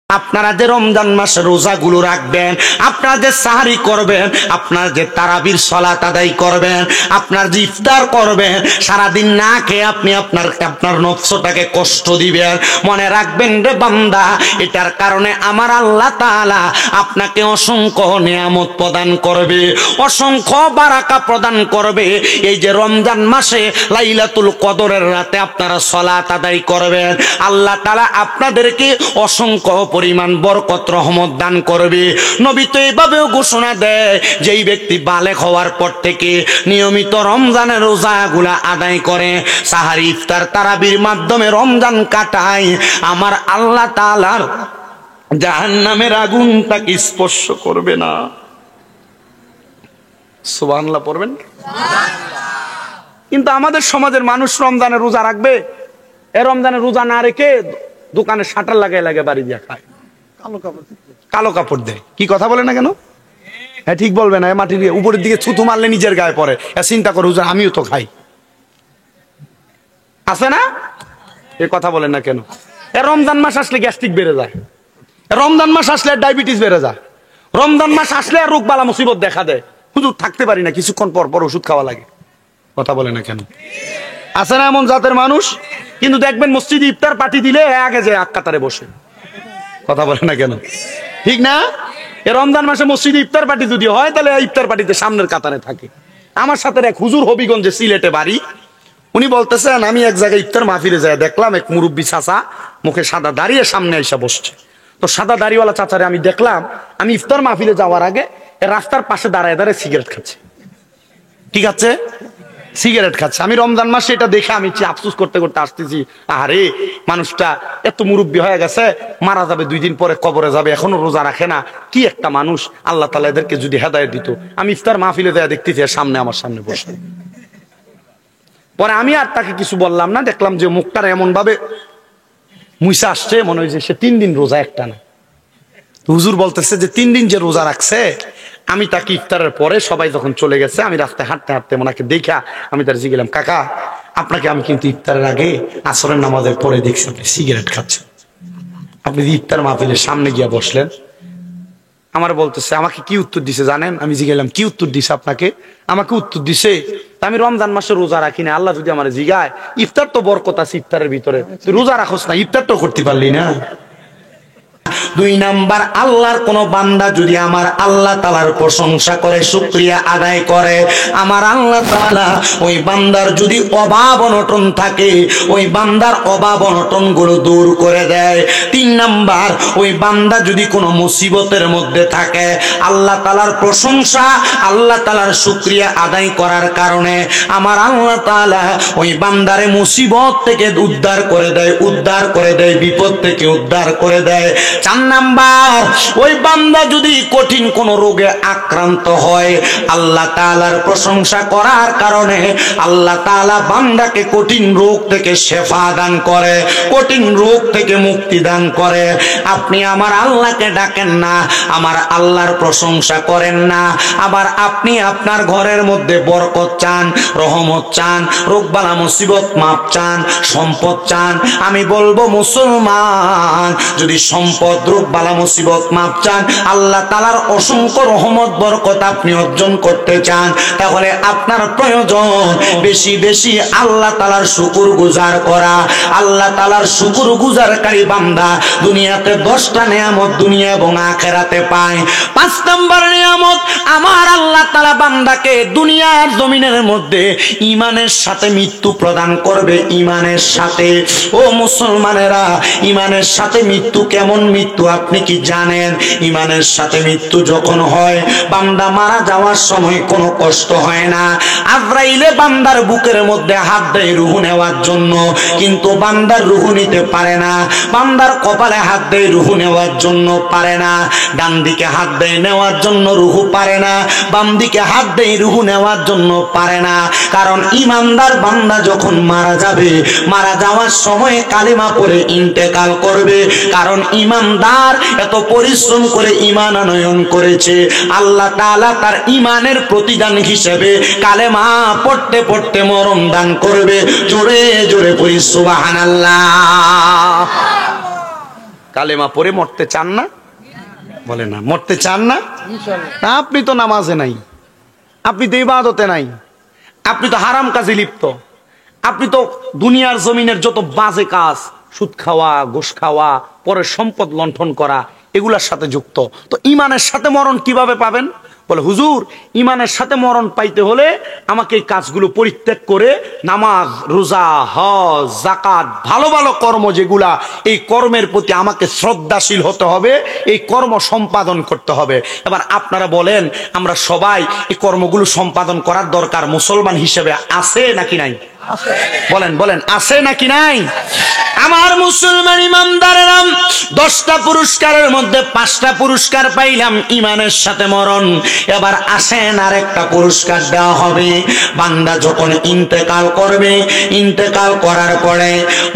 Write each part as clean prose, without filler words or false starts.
আপনারা যে রমজান মাসে রোজাগুলো রাখবেন, আপনারা যে সাহারি করবেন, আপনারা যে তারাবির সালাত আদায় করবেন, আপনার যে ইফতার করবেন, সারাদিন না খেয়ে আপনি আপনার নফসটাকে কষ্ট দিবেন, মনে রাখবেন রে বান্দা, এটার কারণে আমার আল্লাহ তাআলা আপনাকে অসংখ্য নিয়ামত প্রদান করবে, অসংখ্য বারাকা প্রদান করবে। এই যে রমজান মাসে লাইলাতুল কদরের রাতে আপনারা সালাত আদায় করবেন, আল্লাহ তাআলা আপনাদেরকে অসংখ্য পরিমাণ বরকত রহমত দান করবে। নবী তো এভাবেও ঘোষণা দেয়, যেই ব্যক্তি বালেগ হওয়ার পর থেকে নিয়মিত রমজানের রোজাগুলা আদায় করে, সাহারি ইফতার তারাবির মাধ্যমে রমজান কাটায়, আমার আল্লাহ তাআলার জাহান্নামের আগুন তাকে স্পর্শ করবে না। সুবহানাল্লাহ পড়বেন। কিন্তু আমাদের সমাজের মানুষ রমজানের রোজা রাখবে, এ রমজানের রোজা না রেখে দোকানে শাটার লাগাই লাগে বাড়ি দিয়ে খায়, কালো কাপড় দেয়। কি কথা বলে না কেন? হ্যাঁ ঠিক বলবে না, মাটির উপরের দিকে ছুতু মারলে নিজের গায়ে পড়ে, চিন্তা করে হুজুর আমিও তো খাই, আছে না? এ কথা বলেন না কেন? এ রমজান মাস আসলে গ্যাস্ট্রিক বেড়ে যায়, রমজান মাস আসলে ডায়াবেটিস বেড়ে যায়, রমজান মাস আসলে রোগ বালা মুসিবত দেখা দেয়, হুজুর থাকতে পারি না, কিছুক্ষণ পর পর ওষুধ খাওয়া লাগে। কথা বলে না কেন? আছে না এমন জাতের মানুষ? কিন্তু দেখবেন মসজিদে ইফতার পার্টি দিলে আগে যায় এক কাতারে বসে। কথা বলে না কেন? ঠিক না? এ রমজান মাসে মসজিদে ইফতার পার্টি যদি হয়, তাহলে ইফতার পার্টিতে সামনের কাতারে থাকে। আমার সাথে এক হুজুর হবিগঞ্জে সিলেটে বাড়ি, উনি বলতেছেন আমি এক জায়গায় ইফতার মাহফিলে যায় দেখলাম এক মুরব্বী চাচা মুখে সাদা দাঁড়িয়ে সামনে এসে বসছে। তো সাদা দাড়িওয়ালা চাচারে আমি দেখলাম, আমি ইফতার মাহফিলে যাওয়ার আগে রাস্তার পাশে দাঁড়ায় দাঁড়ায় সিগারেট খাচ্ছে। কি খাচ্ছে? সিগারেট খাচ্ছে। আমি রমজান মাসে এটা দেখে আমি আফসোস করতে করতে আসতেছি, আরে মানুষটা এত মুরব্বী হয়ে গেছে, মারা যাবে 2 দিন পরে, কবরে যাবে, এখনো রোজা রাখে না, কি একটা মানুষ। আল্লাহ তাআলা এদেরকে যদি হেদায়েত দিত। আমি ইফতার মাহফিলে যায় দেখতেছি সামনে আমার সামনে বসে। পরে আমি আর তাকে কিছু বললাম না, দেখলাম যে মুখটার এমন ভাবে মুইসা আসছে, মনে হয় যে সে 3 দিন রোজা একটা না। হুজুর বলতেছে যে 3 দিন যে রোজা রাখছে, আমি তাকে ইফতারের পরে সবাই যখন চলে গেছে, আমি রাস্তায় হাঁটতে হাঁটতে ওনাকে দেখা আমি তার জিজ্ঞেলাম, কাকা আপনাকে আমি কিন্তু ইফতারের আগে আসরের নামাজের পরে দেখছি আপনি সিগারেট খাচ্ছেন, আপনি ইফতার মাহফিলের সামনে গিয়া বসলেন। আমার বলতেছে, আমাকে কি উত্তর দিছে জানেন? আমি জিজ্ঞেলাম কি উত্তর দিছে আপনাকে? আমাকে উত্তর দিছে, আমি রমজান মাসে রোজা রাখি না, আল্লাহ যদি আমার জিগায় ইফতার তো বরকত আছে ইফতারের ভিতরে, তুই রোজা রাখোস না, ইফতার তো করতে পারলি না। 2 নাম্বার, আল্লাহর কোন বান্দা যদি আমার আল্লাহ তাআলার প্রশংসা করে, শুকরিয়া আদায় করে, আমার আল্লাহ তাআলা ওই বান্দার যদি অভাব অনটন থাকে, ওই বান্দার অভাব অনটন গুলো দূর করে দেয়। 3 নাম্বার, ওই বান্দা যদি কোনো মুসিবতের মধ্যে থাকে, আল্লাহ তাআলার প্রশংসা, আল্লাহ তাআলার শুকরিয়া আদায় করার কারণে আমার আল্লাহ তাআলা ওই বান্দারে মুসিবত থেকে উদ্ধার করে দেয়, উদ্ধার করে দেয়, বিপদ থেকে উদ্ধার করে দেয়। 4 নাম্বার, ওই বান্দা যদি কঠিন কোন রোগে আক্রান্ত হয়, আল্লাহ তাআলার প্রশংসা করার কারণে আল্লাহ তাআলা বান্দাকে কঠিন রোগ থেকে শেফা দান করে, কঠিন রোগ থেকে মুক্তি দান করে। আপনি আমার আল্লাহকে ডাকেন না, আমার আল্লাহর প্রশংসা করেন না, আবার আপনি আপনার ঘরের মধ্যে বরকত চান, রহমত চান, রোগবালা মুসিবত মাপ চান, সম্পদ চান। আমি বলবো মুসলমান, যদি সম্পদ, রোগ বালা মুসিবত মাপ চান, আল্লাহ তাআলার অসংখ্য রহমত বরকত আপনি অর্জন করতে চান, তাহলে আপনার প্রয়োজন বেশি বেশি আল্লাহ তাআলার শুকর গুজার করা। আল্লাহ তাআলার শুকর গুজারকারী বান্দা দুনিয়াতে 10টা নিয়ামত দুনিয়া এবং আখিরাতে পায়। 5 নম্বর নিয়ামত, আমার আল্লাহ তাআলা বান্দাকে দুনিয়ার জমিনের মধ্যে ঈমানের সাথে মৃত্যু প্রদান করবে, ঈমানের সাথে। ও মুসলমানেরা, ঈমানের সাথে মৃত্যু কেমন মৃত্যু আপনি কি জানেন? ঈমানের সাথে মৃত্যু যখন হয়, বান্দা মারা যাওয়ার সময় কোনো কষ্ট হয় না। আজরাইলে বান্দার বুকের মধ্যে হাত দেয় রূহ নেওয়ার জন্য, কিন্তু বান্দার রূহ নিতে পারে না। বান্দার কপালে হাত দেয় রূহ নেওয়ার জন্য, পারে না। ডান দিকে হাত দেয় নেওয়ার জন্য, রূহ পারে না। বাম দিকে হাত দেয় রূহ নেওয়ার জন্য, পারে না। কারণ ঈমানদার বান্দা যখন মারা যাবে, মারা যাওয়ার সময় কালিমা পড়ে ইন্তেকাল করবে। কারণ ঈমানদার এত পরিশ্রম করে ঈমান আনয়ন করেছে, আল্লাহ তাআলা তার ঈমানের প্রতিদান হিসেবে কালেমা পড়তে পড়তে মরণ দান করবে। জোরে জোরে পড়ি সুবহানাল্লাহ। কালেমা পড়ে মরতে চান না? বলে না, মরতে চান না? না, আপনি তো নামাজে নাই, আপনি তো ইবাদতে নাই, আপনি তো হারাম কাজে লিপ্ত, আপনি তো দুনিয়ার জমিনের যত বাজে কাজ, সুদ খাওয়া, ঘুষ খাওয়া, পরের সম্পদ লণ্ঠন করা, এগুলার সাথে যুক্ত। তো ইমানের সাথে মরণ কিভাবে পাবেন? বলে হুজুর, ইমানের সাথে মরণ পাইতে হলে আমাকে এই কাজগুলো পরিত্যাগ করে নামাজ, রোজা, হজ, যাকাত, ভালো ভালো কর্ম যেগুলা, এই কর্মের প্রতি আমাকে শ্রদ্ধাশীল হতে হবে, এই কর্ম সম্পাদন করতে হবে। এবার আপনারা বলেন, আমরা সবাই এই কর্মগুলো সম্পাদন করার দরকার মুসলমান হিসেবে আছে নাকি নাই? বলেন বলেন, আছে নাকি নাই? আমার মুসলমান ইমানদারেরা, 10টা পুরস্কারের মধ্যে 5টা পুরস্কার পাইলাম ইমানের সাথে মরণ। এবার আসেন আরেকটা পুরস্কার দেওয়া হবে। বান্দা যখন ইন্তেকাল করবে, ইন্তেকাল করার পরে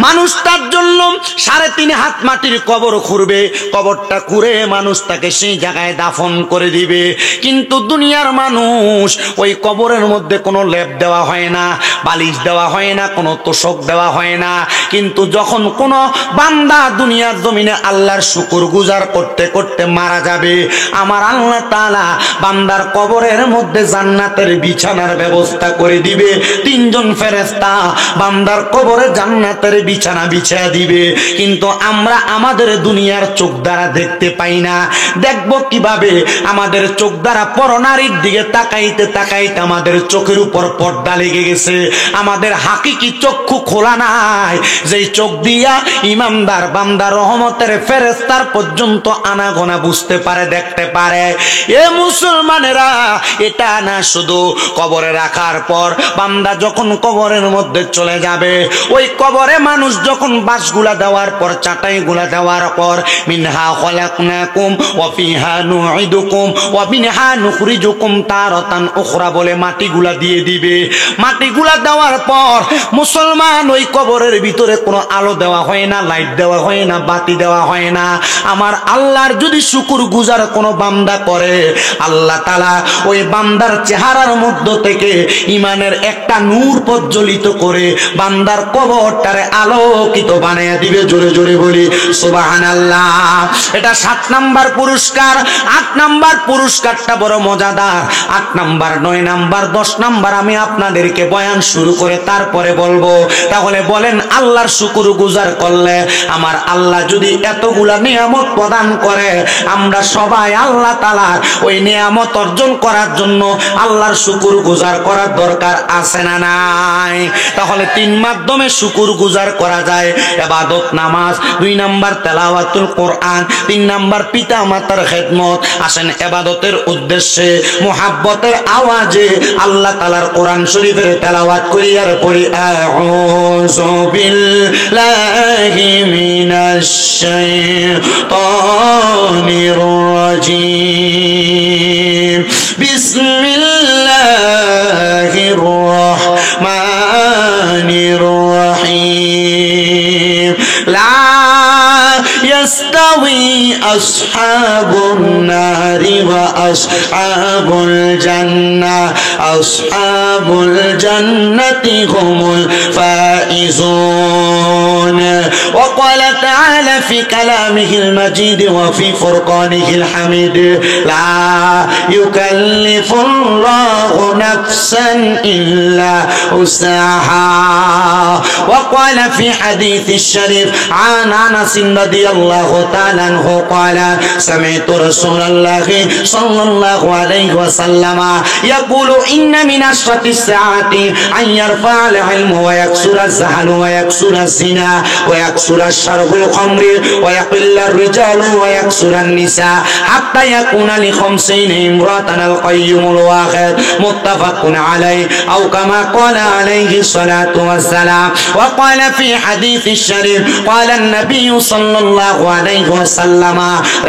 মানুষ তার জন্য 3.5 হাত মাটির কবর খুঁড়বে, কবরটা খুঁড়ে মানুষ তাকে সেই জায়গায় দাফন করে দিবে। কিন্তু দুনিয়ার মানুষ ওই কবরের মধ্যে কোনো লেপ দেওয়া হয় না, বালিশ দেওয়া হয় না, কোনো তোষক দেওয়া হয় না। কিন্তু যখন কোন বান্দা দুনিয়ার জমিনে আল্লাহর শুকর গুজার করতে করতে মারা যাবে, আমার আল্লাহ তাআলা বান্দার কবরের মধ্যে জান্নাতের বিছানার ব্যবস্থা করে দিবে। 3 জন ফেরেশতা বান্দার কবরে জান্নাতের বিছানা বিছিয়ে দিবে। কিন্তু আমরা আমাদের দুনিয়ার চোখ দ্বারা দেখতে পাই না। দেখব কিভাবে? আমাদের চোখ দ্বারা পরনারীর দিকে তাকাইতে তাকাইতে আমাদের চোখের উপর পর্দা লেগে গেছে। আমাদের হাকিকি চক্ষু খোলা নাই, যেই চোখ দিয়া ইমানদার বান্দা রহমতের ফেরেশতার পর্যন্ত আনাগোনা বুঝতে পারে, দেখতে পারে। এ মুসলমানেরা, এটা না শুধু কবরে রাখার পর বান্দা যখন কবরের মধ্যে চলে যাবে, ওই কবরে মানুষ যখন বাঁশগুলা দেওয়ার পর, চাটাইগুলা দেওয়ার পর, মিনহা খলাকনাকুম ওয়া ফিহা নুঈদুকুম ওয়া মিনহা নুখরিজুকুম তারাতান উখরা বলে মাটিগুলা দিয়ে দিবে। মাটিগুলা দেওয়ার পর মুসলমান ওই কবরের ভিতরে কোনো আলো দেওয়া হয় না, লাইট দেওয়া হয় না, বাতি দেওয়া হয় না। আমার আল্লাহর যদি শুকর গুজার কোনো বান্দা করে, আল্লাহ তাআলা ওই বান্দার চেহারার মধ্য থেকে ইমানের একটা নূর প্রজ্বলিত করে বান্দার কবরটারে আলোকিত বানিয়ে দিবে। জোরে জোরে বলি সুবহানাল্লাহ। এটা 7 নাম্বার পুরস্কার। 8 নাম্বার পুরস্কারটা বড় মজাদার। 8 নাম্বার, 9 নাম্বার, 10 নাম্বার আমি আপনাদেরকে বয়ান শুরু করে তারপরে বলবো। তাহলে বলেন, আল্লাহর শুকর গুজার করলে আমার আল্লাহ যদি এতগুলা নিয়ামত প্রদান করে, আমরা সবাই আল্লাহ তাআলার ওই নিয়ামত অর্জন করার জন্য আল্লাহর শুকর গুজার করার দরকার আছে না নাই? তাহলে 3 মাধ্যমে শুকর গুজার করা যায়। ইবাদত, নামাজ, 2 নাম্বার তেলাওয়াতুল কোরআন, 3 নাম্বার পিতা মাতার খেদমত। আসেন ইবাদতের উদ্দেশ্যে মুহাব্বতের আওয়াজে আল্লাহ তাআলার কোরআন শরীফের তেলাওয়াত করি আর পড়ি। আউযু বিল্লাহি মিনাশ শাইতানির রাজিম। বিসমিল্লাহির রাহমানির রাহিম। লা يستوي أصحاب النار وأصحاب الجنة أصحاب الجنة هم الفائزون. وقال تعالى في كلامه المجيد وفي فرقانه الحميد: لا يكلف الله نفسا إلا وسعها. وقال في حديث الشريف عن أنس رضي الله تعالى عنه قال: سمعت رسول الله صلى الله عليه وسلم يقول: إن من أشرط الساعة أن يرفع العلم ويكسر الزهل ويكسر الزنا ويكسر الشرب الخمر ويقل الرجال ويكسر النساء حتى يكون ل50 امرأة القيم الواحد. متفق عليه أو كما قال عليه الصلاة والسلام. وقال في حديث الشريف قال النبي صلى الله عليه وسلم: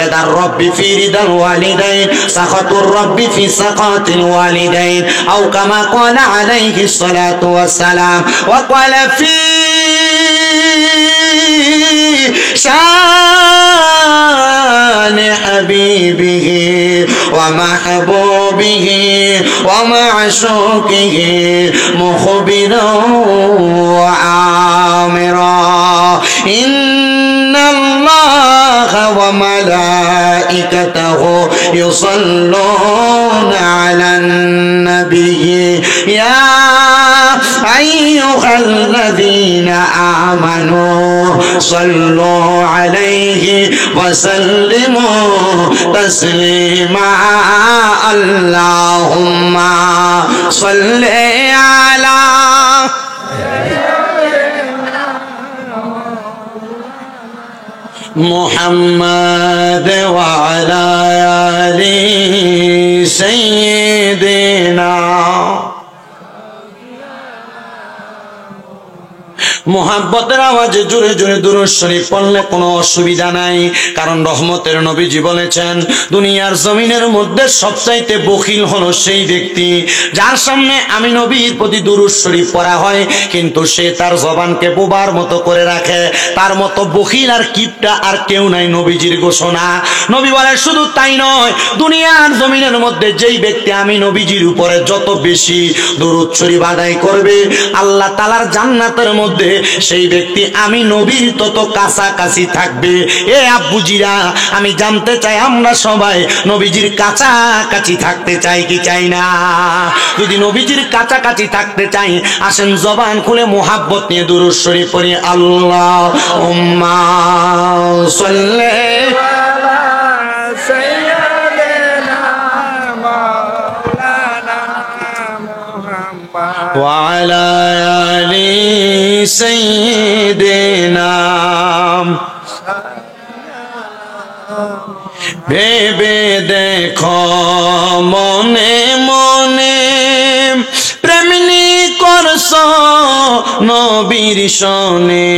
رضا الرب في رضا الوالدين، سخط الرب في سخط الوالدين، أو كما قال عليه الصلاة والسلام. وقال في شان حبيبه ومحبوبه ومعشوقه مخبرا وعامرا: إن الله وملائكته يصلون على النبي يا أيها الذين آمنوا صلوا عليه وسلموا تسليما اللهم صل على محمد وعلى آل سيدنا মোহাব্বতের আওয়াজে জোরে জোরে দুরূদ শরীফ পড়লে কোনো অসুবিধা নাই, কারণ রহমতের নবীজি বলেছেন দুনিয়ার জমিনের মধ্যে সবচাইতে বখিল হলো সেই ব্যক্তি যার সামনে আমি নবীর প্রতি দুরূদ শরীফ পড়া হয় কিন্তু সে তার জবানকে বোবার মতো করে রাখে। তার মতো বখিল আর কিপটা আর কেউ নাই, নবীজির ঘোষণা। নবী বলে শুধু তাই নয়, দুনিয়ার জমিনের মধ্যে যেই ব্যক্তি আমি নবীজির উপরে যত বেশি দুরূদ শরীফ আদায় করবে আল্লাহ তাআলার জান্নাতের মধ্যে সেই ব্যক্তি আমি নবীর তত কাছাকাছি থাকবে। এ আব্বুজিরা, আমি জানতে চাই আমরা সবাই নবীজির কাছাকাছি থাকতে চাই কি চাই না? যদি নবীজির কাছাকাছি থাকতে চাই আসেন জবান খুলে মোহাব্বত নিয়ে দুরূদ শরীফ পড়ি। আল্লাহুম্মা সাল্লি আলা সাইয়্যিদিনা মাওলানা মুহাম্মদ ওয়া আলা আলি সাইয়্যিদিনা। ভেবে দেখো মনে মনে প্রেমিনী করছ নবীর শনে,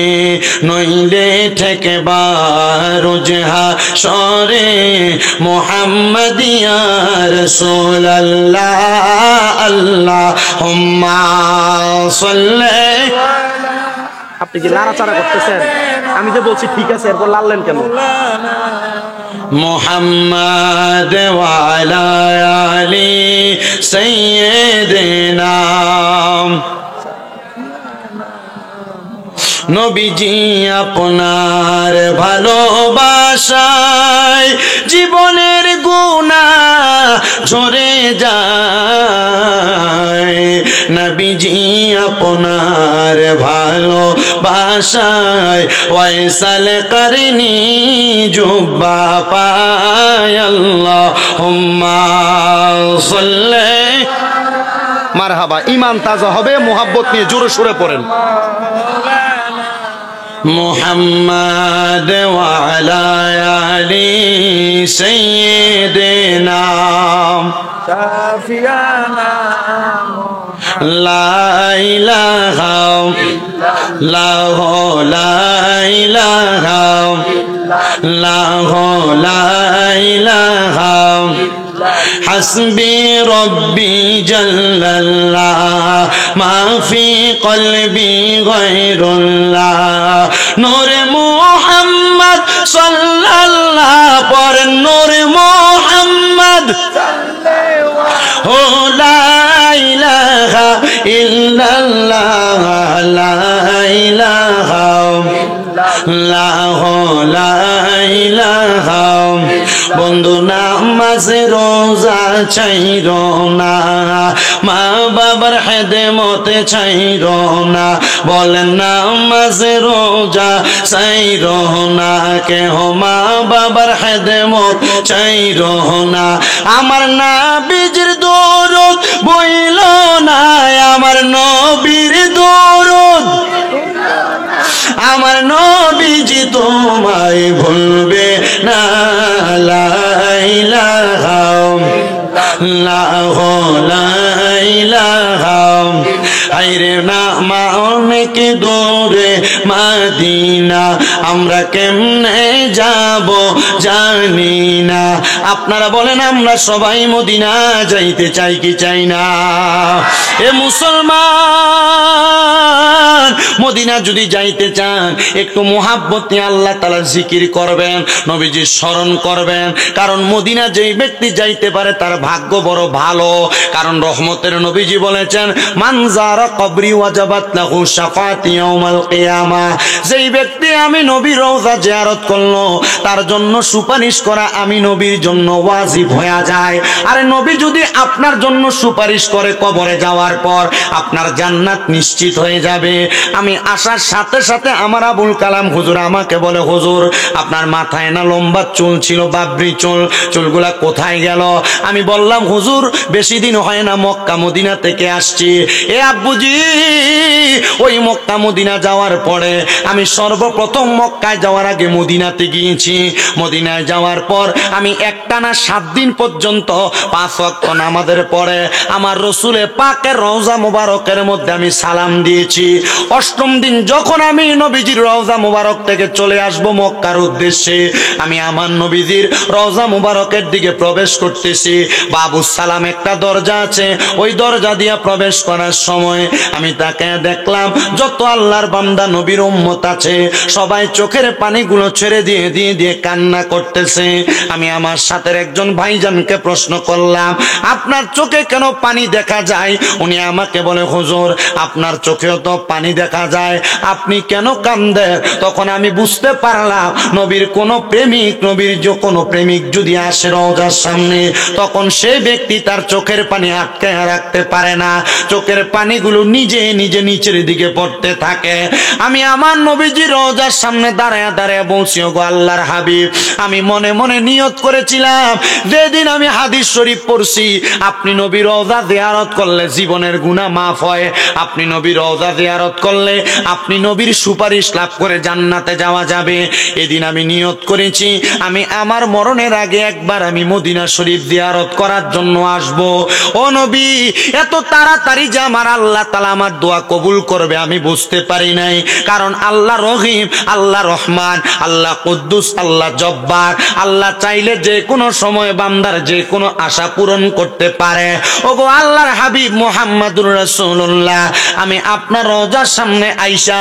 নইলে ঠেকেবার হাশরে মুহাম্মাদিয়া রাসূলুল্লাহ। আল্লাহুম্মা সাল্লি। আপনি কি লাড়াচাড়া করতেছেন? আমি যে বলছি ঠিক আছে, এরপর লাললেন কেন? মুহাম্মদ ওয়া আলা আলি সাইয়্যিদিনা। নবীজি আপনার ভালোবাসায় জীবনের গুনাহ ঝরে যায়। নবীজি আপনার ভালোবাসায় ওয়াইসাল করনি জুব্বা পায়। আল্লাহুম্মা সাল্লি। মারহাবা। ঈমান তাজা হবে মোহাব্বত নিয়ে জোরে সুরে পড়েন। মুহাম্মদ ওয়া আলা আলি সাইয়্যিদিনা শাফিয়ানা লা ইলাহা ইল্লাল্লাহ লা ইলাহা ইল্লাল্লাহ লা ইলাহা حسبي ربي جل الله ما في قلبي غير الله نور محمد صلى الله پر نور محمد لا إله إلا الله لا إله لا إله বন্ধু নামাজে রোজা ছাইরো না, মা বাবার খেদমতে ছাইরো না। বলেন নামাজে রোজা ছাইরো না, কেহ মা বাবার খেদমত ছাইরো না। আমার নবীর দরুদ বইল না, আমার নবীর দরুদ। আমার নবীজি তোমায় ভুলবে না। লা ইলাহা ইল্লাল্লাহ লা ইলাহা। আইরে না মা অনেক দূরে মদিনা, আমরা কেমনে যাব জানি না। আপনারা বলেন আমরা সবাই মদিনা যাইতে চাই কি চাই না? এ মুসলমান, মদিনা যদি যাইতে চান একটু মোহাব্বত নিয়ে আল্লাহ তাআলার জিকির করবেন, নবীজির স্মরণ করবেন। কারণ মদিনা যেই ব্যক্তি যাইতে পারে তার ভাগ্য বড় ভালো। কারণ রহমতের নবীজি বলেছেন মানজারা কবরি ওয়াজাবাত লাহু শাফাআতি ইয়াউমাল কিয়ামা। যেই ব্যক্তি আমি নবীর রওজা জিয়ারত করলো তার জন্য সুপারিশ করা আমি নবীর জন্য ওয়াজিব হয়ে যায়। আরে নবী যদি আপনার জন্য সুপারিশ করে কবরে যাওয়ার পর আপনার জান্নাত নিশ্চিত হয়ে যাবে। আমি আসার সাথে সাথে আমার আবুল কালাম হুজুর আমাকে বলে, হুজুর আপনার মাথায় না লম্বা চুল ছিল, বাবরি চুল, চুলগুলা কোথায় গেল? আমি বললাম, হুজুর বেশি দিন হয় না মক্কা মদিনা থেকে আসছি। এ আব্বুজি, ওই মক্কা মদিনা যাওয়ার পরে আমি সর্বপ্রথম মক্কায় যাওয়ার আগে মদিনাতে গিয়েছি। মদিনায় যাওয়ার পর আমি একটানা 7 দিন পর্যন্ত 5 ওয়াক্ত নামাজের পরে আমার রসুলে পাকের রওজা মুবারকের মধ্যে আমি সালাম দিয়েছি। 8ম দিন যখন আমি নবীজির রওজা মুবারক থেকে চলে আসব মক্কার উদ্দেশ্যে, আমি আমার নবীজির রওজা মুবারকের দিকে প্রবেশ করতেছি। বাবু সালাম একটা দরজা আছে, ওই দরজা দিয়ে প্রবেশ করার সময় আমি তাকে দেখলাম যত আল্লাহর বান্দা নবীর উম্মত আছে সবাই চোখের পানিগুলো ছেড়ে দিয়ে দিয়ে দিয়ে কান্না করতেছে। আমি আমার সাথে একজন ভাইজানকে প্রশ্ন করলাম, আপনার চোখে কেন পানি দেখা যায়? উনি আমাকে বলে, হুজুর আপনার চোখেও তো পানি দেখা যায়, আপনি কেন কান্দেন? তখন আমি বুঝতে পারলাম নবীর কোন প্রেমিক, নবীর যে কোনো প্রেমিক যদি আসে রওজার সামনে, তখন সেই ব্যক্তি তার চোখের পানি আটকে রাখতে পারে না, চোখের পানিগুলো নিজে নিজে নিচের দিকে পড়তে থাকে। আমি আমার নবীজির রওজার সামনে দাঁড়ায় দাঁড়ায় বলছি, ওগো আল্লাহর হাবিব, আমি মনে মনে নিয়ত করেছিলাম যেদিন আমি হাদিস শরীফ পড়ছি আপনি নবীর রওজা জিয়ারত করলে জীবনের গুনাহ মাফ হয়, আপনি নবীর রওজা জিয়ারত করলে আপনি নবীর সুপারিশ লাভ করে জান্নাতে যাওয়া যাবে। এদিন আমি নিয়ত করেছি আমি আমার মরণের আগে একবার আমি মদিনা শরীফ জিয়ারত করার জন্য আসব। ও নবী, এত তাড়াতাড়ি যে আমার আল্লাহ তাআলা আমার দোয়া কবুল করবে আমি বুঝতে পারি নাই, কারণ আল্লাহ রহিম, আল্লাহ রহমান, আল্লাহ কুদ্দুস, আল্লাহ জব্বার, আল্লাহ চাইলে যে কোনো সময় বান্দার যে কোনো আশা পূরণ করতে পারে। ওগো আল্লাহর হাবিব মুহাম্মাদুর রাসূলুল্লাহ, আমি আপনার রওজার সামনে আইসা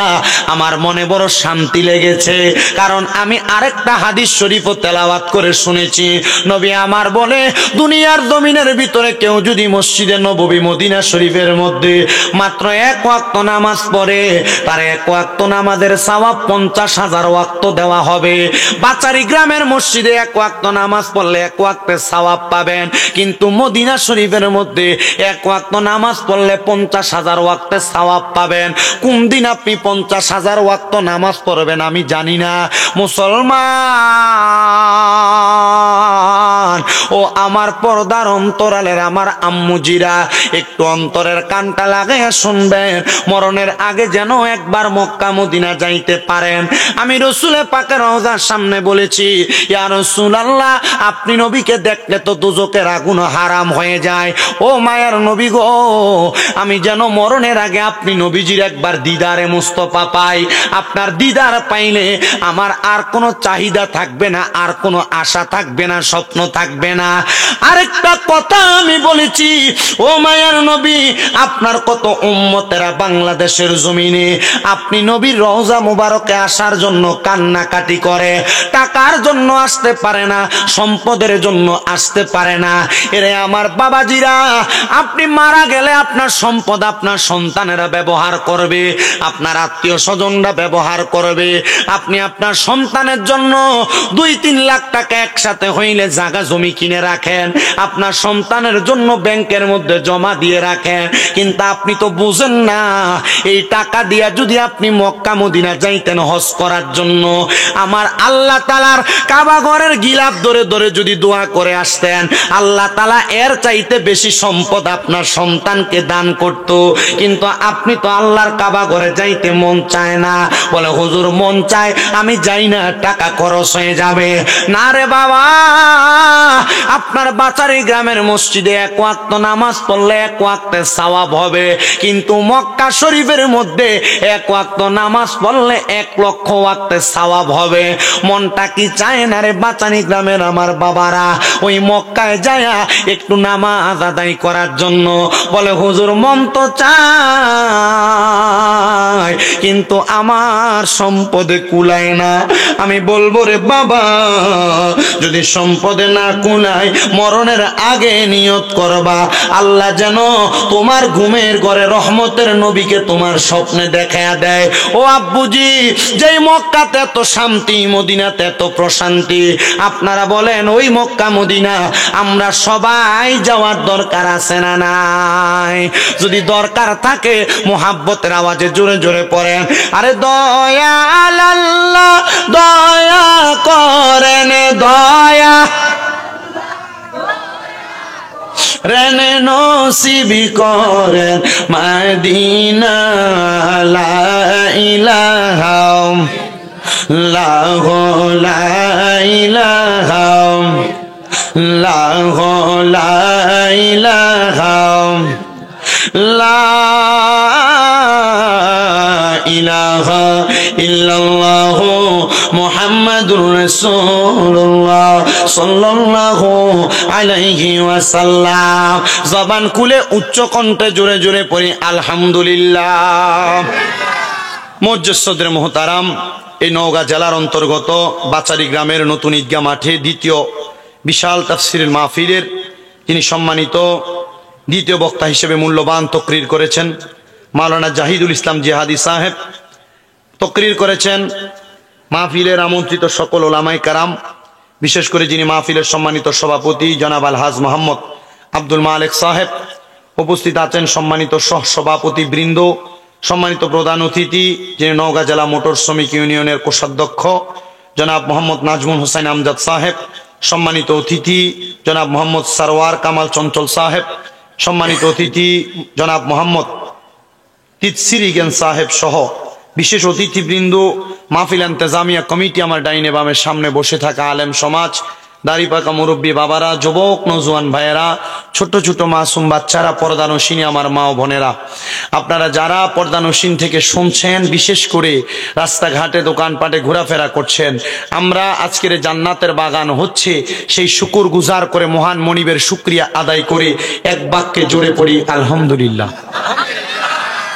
আমার মনে বড় শান্তি লেগেছে, কারণ আমি আরেকটা হাদিস শরীফও তেলাওয়াত করে শুনেছি। নবী আমার বলে, দুনিয়ার জমিনের ভিতরে কেউ যদি মসজিদে নববী মদিনা শরীফের মধ্যে মাত্র 1 ওয়াক্ত নামাজ পড়ে, তার 1 ওয়াক্ত নামাজের সওয়াব 50,000 ওয়াক্ত দেওয়া হবে। বাচারি গ্রামের মসজিদে 1 ওয়াক্ত নামাজ পড়লে 1 ওয়াক্তের সওয়াব পাবেন, কিন্তু মদিনা শরীফের মধ্যে 1 ওয়াক্ত নামাজ পড়লে 50,000 ওয়াক্তের সওয়াব পাবেন। কোন দিন আপনি 50,000 ওয়াক্ত নামাজ পড়বেন আমি জানি না। মুসলমান ও আমার পর্দার অন্তরালের আমার আম্মুজিরা, একটু অন্তরের কানটা লাগাইয়া শুনবেন, মরণের আগে যেন একবার মক্কা মদিনা যাইতে পারেন। আমি রসুলে পাকের রওজার সামনে বলেছি, ইয়া রাসূলুল্লাহ, আপনি নবীকে দেখলে তো দোজখের আগুন হারাম হয়ে যায়। ও মায়ার নবী গো, আমি যেন মরণের আগে আপনি নবীজির একবার দিদারে মুস্তফা পাই। আপনার দিদার পাইলে আমার আর কোনো চাহিদা থাকবে না, আর কোনো আশা থাকবে না, স্বপ্ন থাকবে না। আরেকটা কথা আমি বলেছি, ও মায়ার নবী, আপনার কত উম্মতেরা বাংলাদেশের জমিনে আপনি নবীর রওজা মুবারকে আসার জন্য কান্নাকাটি করে, টাকার জন্য আসতে পারে না, সম্পদের জন্য আসতে পারে না। এরে আমার বাবাজিরা, আপনি মারা গেলে আপনার সম্পদ আপনার সন্তানেরা ব্যবহার করবে, আপনার আত্মীয় স্বজনরা ব্যবহার করবে। আপনি আপনার সন্তানের জন্য 2-3 লাখ টাকা একসাথে হইলে জায়গা জমি কিনে রাখেন, আপনার সন্তানের জন্য ব্যাংকের মধ্যে জমা দিয়ে রাখেন, কিন্তু আপনি তো বুঝেন না এই টাকা দিয়া যদি আপনি মক্কা মদিনা যাইতেন হজ করার জন্য, আমার আল্লাহ তাআলার কাবা ঘরের গিলাফ ধরে ধরে যদি দোয়া করে আসতেন, আল্লাহ তাআলা এর চাইতে বেশি সম্পদ আপনার সন্তানকে দান করত। কিন্তু আপনি তো আল্লাহর কাবা ঘরে যাইতে মন চায় না, বলে হুজুর মন চায় আমি যাই না, টাকা খরচ হয়ে যাবে। না রে বাবা, আপনার বাচারি গ্রামের মসজিদে 1 ওয়াক্ত নামাজ পড়লে 1 ওয়াক্তের সওয়াব হবে, কিন্তু মক্কা শরীফের মধ্যে 1 ওয়াক্ত নামাজ পড়লে 1 লক্ষ ওয়াক্তের সওয়াব হবে। মনটা কি চায় না রে বাচারি গ্রামের আমার বাবারা ওই মক্কায় যায়া একটু নামাজ আদায় করার জন্য? বলে হুজুর মন তো চায়, চাই, কিন্তু আমার সম্পদে কুলায় না। আমি বলবো রে বাবা, যদি সম্পদে না কুলায়, মরণের আগে নিয়ত করবা আল্লাহ যেন তোমার ঘুমের ঘরে রহমতের নবীকে তোমার স্বপ্নে দেখায়া দেয়। ও আব্বুজি, যেই মক্কাতে এত শান্তি, মদিনাতে এত প্রশান্তি, আপনারা বলেন ওই মক্কা মদিনা আমরা সবাই যাওয়ার দরকার আছে না নাই? যদি দরকার থাকে মোহাব্বতের আওয়াজে জোরে জোরে পড়েন, আরে দয়াল আল্লাহ দয়া করেন, দয়া রেনে নসিবি করেন মদিনা। লা ইলাহা ইল্লাল্লাহু লা ইলাহা ইল্লাল্লাহু লা ইলাহা ইলাহা ইল্লাল্লাহু মুহাম্মাদুর রাসূলুল্লাহ সাল্লাল্লাহু আলাইহি ওয়াসাল্লাম। জবান খুলে উচ্চ কণ্ঠে জোরে জোরে পড়ি আলহামদুলিল্লাহ। মুজ্জসদের মুহতারাম, এই নওগাঁ জেলার অন্তর্গত বাচারি গ্রামের নতুন ঈদগাহ মাঠে দ্বিতীয় বিশাল তাফসীরের মাহফিলের যিনি সম্মানিত দ্বিতীয় বক্তা হিসেবে মূল্যবান তকরির করেছেন মাওলানা জাহিদুল ইসলাম জিহাদি সাহেব, তকরির করেছেন মাহফিলের আমন্ত্রিত সকল ওলামায়ে কেরাম, বিশেষ করে যিনি মাহফিলের সম্মানিত সভাপতি জনাব আলহাজ মোহাম্মদ আব্দুল মালেক সাহেব, উপস্থিত আছেন সম্মানিত সহ সভাপতি বৃন্দ, সম্মানিত প্রধান অতিথি যিনি নওগাঁ জেলা মোটর শ্রমিক ইউনিয়নের কোষাধ্যক্ষ জনাব মোহাম্মদ নাজমুল হোসেন আমজাদ সাহেব, সম্মানিত অতিথি জনাব মোহাম্মদ সারওয়ার কামাল চঞ্চল সাহেব, সম্মানিত অতিথি জনাব মোহাম্মদ তিতসিরিগেন সাহেব সহ বিশেষ অতিথিবৃন্দ, মাহফিল ইন্তেজামিয়া কমিটি, আমার ডাইনে বামের সামনে বসে থাকা আলেম সমাজ, দাড়ি পাকা মুরব্বী বাবারা, যুবক নৌজওয়ান ভাইয়েরা, ছোট ছোট মাসুম বাচ্চারা, পর্দানসীনী আমার মা ও বোনেরা, আপনারা যারা পর্দানসীন থেকে শুনছেন, বিশেষ করে রাস্তাঘাটে দোকানপাটে ঘোরাফেরা করছেন, আমরা আজকের জান্নাতের বাগান হচ্ছে সেই শুকুর গুজার করে মহান মনিবের শুকরিয়া আদায় করে এক বাক্যে জোরে পড়ি আলহামদুলিল্লাহ।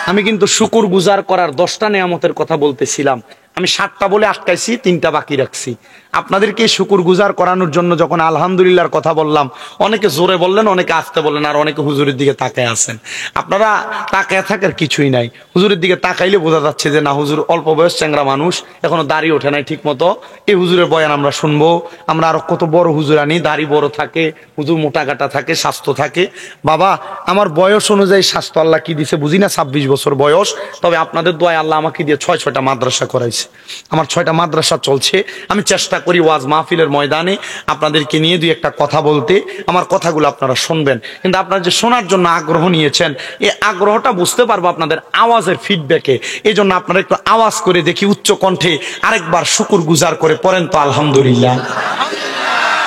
আমি কিন্তু শুকুর গুজার করার 10টা নেয়ামতের কথা বলতেছিলাম, আমি 7টা বলে আটকাইছি, 3টা বাকি রাখছি। আপনাদেরকে শুকুর গুজার করানোর জন্য যখন আলহামদুলিল্লাহর কথা বললাম, অনেকে জোরে বললেন, অনেকে আস্তে বললেন, আর অনেকে হুজুরের দিকে তাকায় আছেন। আপনারা তাকায় থাকার কিছুই নাই, হুজুরের দিকে তাকাইলে বোঝা যাচ্ছে যে না, হুজুর অল্প বয়স চ্যাংরা মানুষ, এখনো দাড়ি ওঠে নাই ঠিক মতো, এই হুজুরের বয়ান আমরা শুনবো। আমরা আরো কত বড় হুজুর আনি, দাড়ি বড় থাকে, হুজুর মোটা কাটা থাকে, স্বাস্থ্য থাকে। বাবা, আমার বয়স অনুযায়ী স্বাস্থ্য আল্লাহ কি দিছে বুঝি না, 26 বছর বয়স, তবে আপনাদের দোয়ায় আল্লাহ আমাকে দিয়ে 6টা মাদ্রাসা করাইছে। আমার 6টা মাদ্রাসা চলছে। আমি চেষ্টা করি ওয়াজ মাহফিলের ময়দানে আপনাদেরকে নিয়ে 2-1টা কথা বলতে, আমার কথাগুলো আপনারা শুনবেন। কিন্তু আপনারা যে শোনার জন্য আগ্রহ নিয়েছেন, এই আগ্রহটা বুঝতে পারবো আপনাদের আওয়াজের ফিডব্যাকে। এই জন্য আপনারা একটু আওয়াজ করে দেখি, উচ্চ কণ্ঠে আরেকবার শুকুর গুজার করে পড়েন তো আলহামদুলিল্লাহ।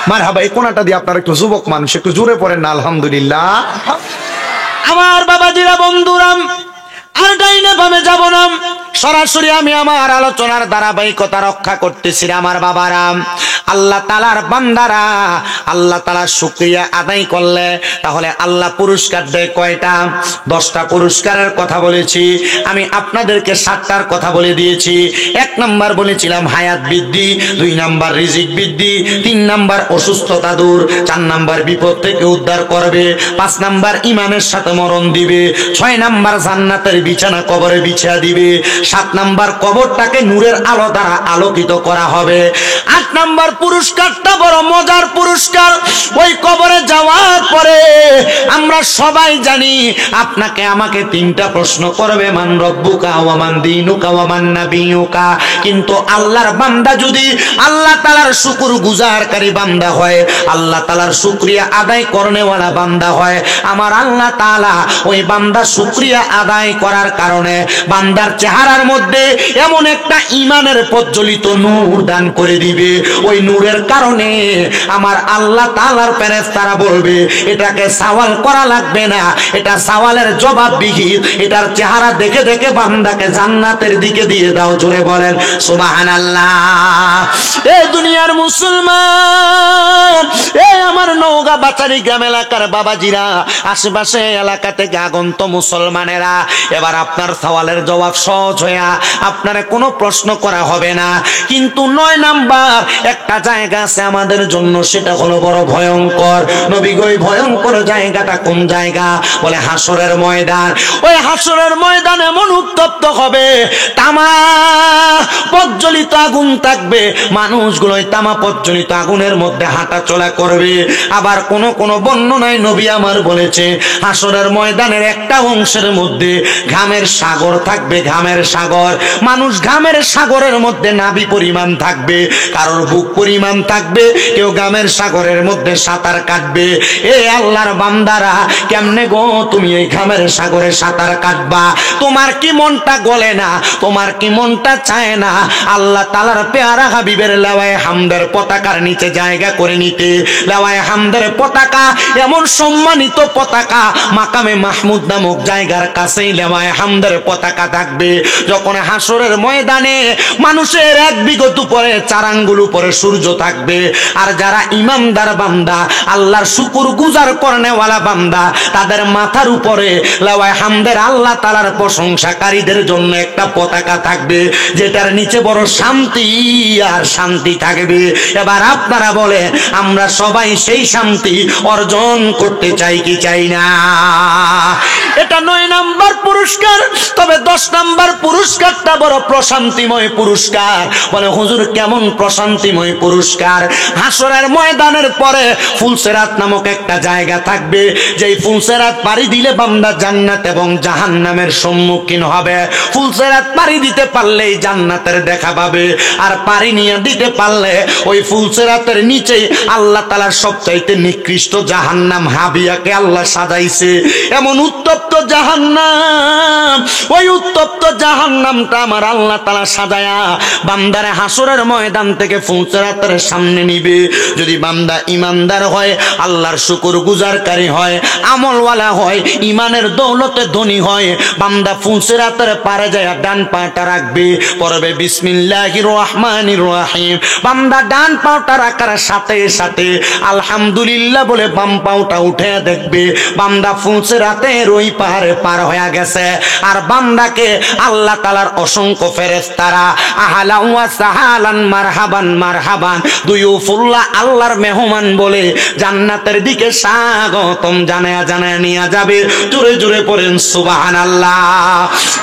মারহাবা। এই কোনাটা দিয়ে আপনারা একটু যুবক মানুষ, একটু জোরে পড়েন না আলহামদুলিল্লাহ। আমার বাবাজিরা, বন্ধুরাম, আর ডাইনে বামে যাব না, সরাসরি আমি আমার আলোচনার ধারাবাহিকতা রক্ষা করতেছি। আমার বাবারাম, আল্লাহ তাআলার বান্দারা আল্লাহ তাআলার শুকরিয়া আদায় করলে তাহলে আল্লাহ পুরস্কার দেয় কয়টা? 10টা পুরস্কারের কথা বলেছি আমি, আপনাদেরকে 7টার কথা বলে দিয়েছি। 1 নাম্বার বলেছিলাম হায়াত বৃদ্ধি, 2 নাম্বার রিজিক বৃদ্ধি, 3 নাম্বার অসুস্থতা দূর, 4 নাম্বার বিপদ থেকে উদ্ধার করবে, 5 নাম্বার ইমানের সাথে মরণ দিবে, 6 নাম্বার জান্নাতের বিছানা কবরে বিছিয়ে দিবে, 7 নাম্বার কবরটাকে নূরের আলো দ্বারা আলোকিত করা হবে, 8 নাম্বার পুরস্কারটা বড় মজার পুরস্কার। ওই কবরে যাওয়ার পরে আমরা সবাই জানি আপনাকে আমাকে 3টা প্রশ্ন করবে, মান রব্বুকা ওয়া মান দীনুকা ওয়া মান নাবিয়ুকা। কিন্তু আল্লাহর বান্দা যদি আল্লাহ তাআলার শুকর গুজারকারী বান্দা হয়, আল্লাহ তাআলার শুকরিয়া আদায় করনেওয়ালা বান্দা হয়, আমার আল্লাহ তাআলা ওই বান্দার শুকরিয়া আদায় করার কারণে বান্দার চেহারার মধ্যে এমন একটা ঈমানের প্রজ্বলিত নূর দান করে দিবে। ওই নূরের কারণে আমার আল্লাহ তাআলার ফেরেশতারা বলবে এটাকে সওয়াল করা লাগবে না, এটা সওয়ালের জবাববিহীন, এটার চেহারা দেখে দেখে বান্দাকে জান্নাতের দিকে দিয়ে দাও। জোরে বলেন সুবহানাল্লাহ। এই দুনিয়ার মুসলমান, এই আমার নওগাঁ বাচ্চা বাচ্চারি গ্রাম এলাকার বাবাজিরা, আশেপাশে এলাকা থেকে আগন্ত মুসলমানেরা, এবার আপনার সওয়ালের জবাব সহজ হইয়া আপনারে কোনো প্রশ্ন করা হবে না। কিন্তু 9 নাম্বার একটা জায়গা আছে আমাদের জন্য, সেটা হলো বড় ভয়ঙ্কর। নবী গো, ওই ভয়ঙ্কর জায়গাটা কোন জায়গা? বলে হাসরের ময়দান। ওই হাসরের ময়দান এমন উত্তপ্ত হবে, তামা প্রজ্বলিত আগুন থাকবে, মানুষগুলো ওই তামা প্রজ্বলিত আগুনের মধ্যে হাঁটা চলা করবে। আবার কোন কোন বর্ণনায় নবী আমার বলেছে, হাসরের ময়দানের একটা অংশের মধ্যে ঘামের সাগর থাকবে, ঘামের সাগর। মানুষ ঘামের সাগরের মধ্যে নাভি পরিমাণ থাকবে, কারোর বুক পরিমাণ থাকবে, কেউ ঘামের সাগরের মধ্যে সাঁতার কাটবে। এ আল্লাহর বান্দারা, কেমনে গো তুমি এই ঘামের সাগরে সাঁতার কাটবা? তোমার কি মনটা গলে না? তোমার কি মনটা চায় না আল্লাহ তাআলার পেয়ারা হাবিবের লাওয়ায়ে হামদের পতাকার নিচে জায়গা করে নিতে? লাওয়ায়ে হামদের পতাকা এমন সম্মানিত পতাকা, মাকামে মাহমুদ নামক জায়গার কাছেই লাওয়ায়ে হামদের পতাকা থাকবে। যখন হাসরের ময়দানে মানুষের এক বিগত উপরে 4 আঙ্গুল উপরে সূর্য থাকবে, আর যারা ইমানদার বান্দা, আল্লাহর শুকর গুজার করনেওয়ালা বান্দা, তাদের মাথার উপরে লাওয়ায়ে হামদের আল্লাহ তাআলার প্রশংসাকারীদের জন্য একটা পতাকা থাকবে, যেটার নিচে বড় শান্তি আর শান্তি থাকবে। এবার আপনারা বলে, আমরা সবাই সেই শান্তি অর্জন করতে চাই কি চাই না? এটা 9 নাম্বার পুরস্কার। তবে 10 নাম্বার পুরস্কারটা বড় প্রশান্তিময় পুরস্কার। বলে হুজুর, কেমন প্রশান্তিময় পুরস্কার? হাসরের ময়দানের পরে ফুলসেরাত নামক একটা জায়গা থাকবে, যেই ফুলসেরাত পাড়ি দিলে বান্দা জান্নাত এবং জাহান্নামের সম্মুখীন হবে। ফুলসেরাত পাড়ি দিতে পারলেই জান্নাতের দেখা পাবে, আর পাড়ি নিয়ে দিতে পারলে ওই ফুলসেরাতের নিচেই আল্লাহ তাআলার সবচাইতে নিকৃষ্ট জাহান্নাম হাবিয়াকে আল্লাহ সাজাইছে। এমন উত্তপ্ত জাহান্নাম, ওই উত্তপ্ত জাহান্নামটা আমার আল্লাহ তাআলা সাজায়া বান্দারে হাসরের ময়দান থেকে ফুলসেরাতের সামনে নিবে। যদি বান্দা ইমানদার হয়, আল্লাহর শুকর গুজারকারী হয়, আমলওয়ালা হয়, ইমানের দৌলতে ধনী হয়, বান্দা ফুলসেরাতের পারে যায় ডান পাটা রাখবে, পড়বে বিসমিল্লাহির রহমানির রহিম। বান্দা ডান পাটা রাখার সাথে সাথে আলহামদুলিল্লাহ বলে বাম পাটা উঠে দেখবে বান্দা ফুলসেরাতের ওই পারে পার হয়ে গেছে। আর বান্দাকে আল্লাহ তাআলার অসংখ্য ফেরেশতারা আহলান ওয়া সাহালান মারহাবান মারহাবান দুয়ুফুল্লাহ, আল্লাহর মেহমান বলে জান্নাতের দিকে স্বাগতম জানায়া জানায়া নিয়ে যাবে। জোরে জোরে পড়েন সুবহানাল্লাহ।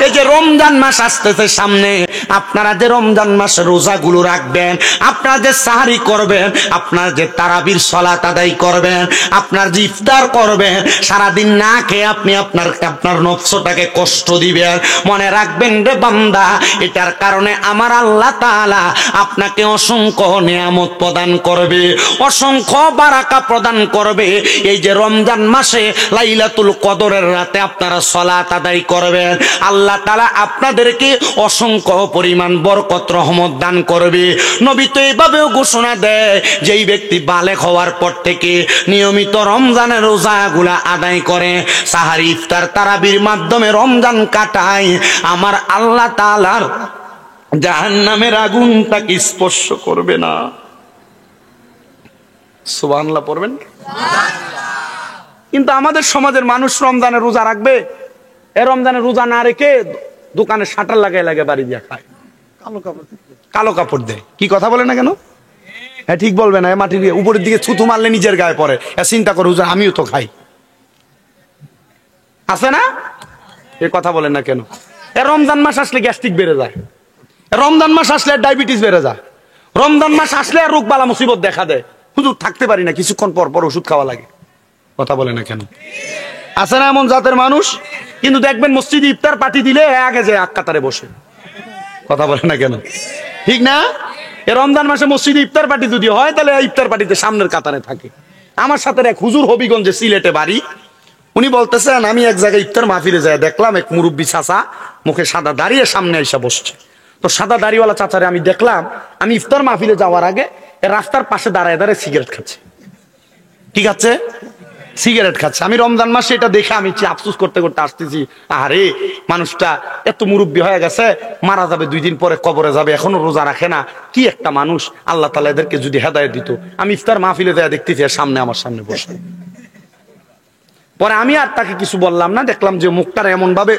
এই যে রমজান মাস আসতেছে সামনে, আপনারা যে রমজান মাসে রোজাগুলো রাখবেন, আপনারা যে সাহারি করবেন, আপনারা যে তারাবির সালাত আদায় করবেন, আপনার যে ইফতার করবেন, সারাদিন না খেয়ে আপনি আপনার নফসটাকে কষ্ট দিবেন, মনে রাখবেন রে বান্দা, এটার কারণে আমার আল্লাহ তাআলা আপনাকে অসংখ্য নিয়ামত প্রদান করবে, অসংখ্য বারাকা প্রদান করবে। এই যে রমজান মাসে লাইলাতুল কদরের রাতে আপনারা সালাত আদায় করবেন, আল্লাহ তাআলা আপনাদেরকে অসংখ্য পরিমাণ বরকত রহমত দান করবে। নবী তো এইভাবেও ঘোষণা দেয়, যেই ব্যক্তি বালেগ হওয়ার পর থেকে নিয়মিত রমজানের রোজাগুলা আদায় করে, সাহারি ইফতার তারাবির মাধ্যমে রমজান কাটায়, আমার আল্লাহ তাআলার জাহান্নামের আগুন তাকে স্পর্শ করবে না। সুবহানাল্লাহ পড়বেন। কিন্তু আমাদের সমাজের মানুষ রমজানে রোজা রাখবে, এ রমজানে রোজা না রেখে দোকানে শাটার লাগাই লাগে বাড়ি দিয়ে খায়, কালো কাপড় দেয়। কি কথা বলে না কেন? হ্যাঁ ঠিক বলবে না, মাটির উপরের দিকে ছুতু মারলে নিজের গায়ে পড়ে। চিন্তা করো, হুজুর আমিও তো খাই, আছে না? এ কথা বলেন না কেন? এ রমজান মাস আসলে গ্যাস্ট্রিক বেড়ে যায়, রমজান মাস আসলে ডায়াবেটিস বেড়ে যায়, রমজান মাস আসলে রোগ বালা মুসিবত দেখা দেয়। হুজুর থাকতে পারি না, কিছুক্ষণ পর পর ওষুধ খাওয়া লাগে। কথা বলে না কেন? আছে না এমন জাতের মানুষ? কিন্তু দেখবেন মসজিদে ইফতার পার্টি দিলে আগে যে এক কাতারে বসে। কথা বলে না কেন? ঠিক না? এ রমজান মাসে মসজিদে ইফতার পার্টি যদি হয়, তাহলে ইফতার পার্টিতে সামনের কাতারে থাকে। আমার সাথে এক হুজুর হবিগঞ্জে সিলেটে বাড়ি, উনি বলতেছেন, আমি এক জায়গায় ইফতার মাহফিলে যায় দেখলাম এক মুরব্বী চাচা মুখে সাদা দাঁড়িয়ে সামনে এসে বসছে। তো সাদা দাড়িওয়ালা চাচারে আমি দেখলাম, আমি ইফতার মাহফিলে যাওয়ার আগে রাস্তার পাশে দাঁড়ায় দাঁড়ায় সিগারেট খাচ্ছে। কি খাচ্ছে? সিগারেট খাচ্ছে। আমি রমজান মাসে এটা দেখে আমি আফসোস করতে করতে আসতেছি, আরে মানুষটা এত মুরব্বী হয়ে গেছে, মারা যাবে 2 দিন পরে, কবরে যাবে, এখনো রোজা রাখে না, কি একটা মানুষ। আল্লাহ তাআলা এদেরকে যদি হেদায়েত দিত। আমি ইফতার মাহফিলে যায় দেখতেছি সামনে, আমার সামনে বসে। পরে আমি আর তাকে কিছু বললাম না, দেখলাম যে মুখটা এমন ভাবে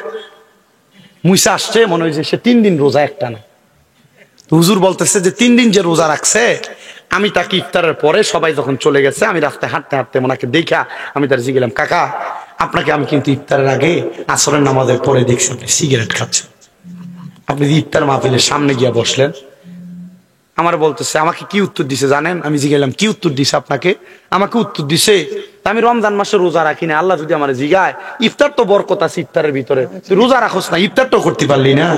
মুইসা আসছে, মনে হয় যে সে 3 দিন রোজা একটা না। হুজুর বলতেছে যে 3 দিন যে রোজা রাখছে। আমি তাকে ইফতারের পরে সবাই যখন চলে গেছে, আমি রাস্তায় হাঁটতে হাঁটতে ওনাকে দেখা আমি তার জিজ্ঞেলাম, কাকা আপনাকে আমি কিন্তু ইফতারের আগে আসরের নামাজের পরে দেখছি আপনি সিগারেট খাচ্ছেন, আপনি ইফতার মাহফিলের সামনে গিয়া বসলেন। আমার বলতেছে, আমাকে কি উত্তর দিছে জানেন? আমি জিজ্ঞেলাম, কি উত্তর দিছে আপনাকে? আমাকে উত্তর দিছে, আমি রমজান মাসে রোজা রাখি না, আল্লাহ যদি আমার জিগায় ইফতার তো বরকত আছে ইফতারের ভিতরে, তুই রোজা রাখোস না, ইফতার তো করতে পারলি না।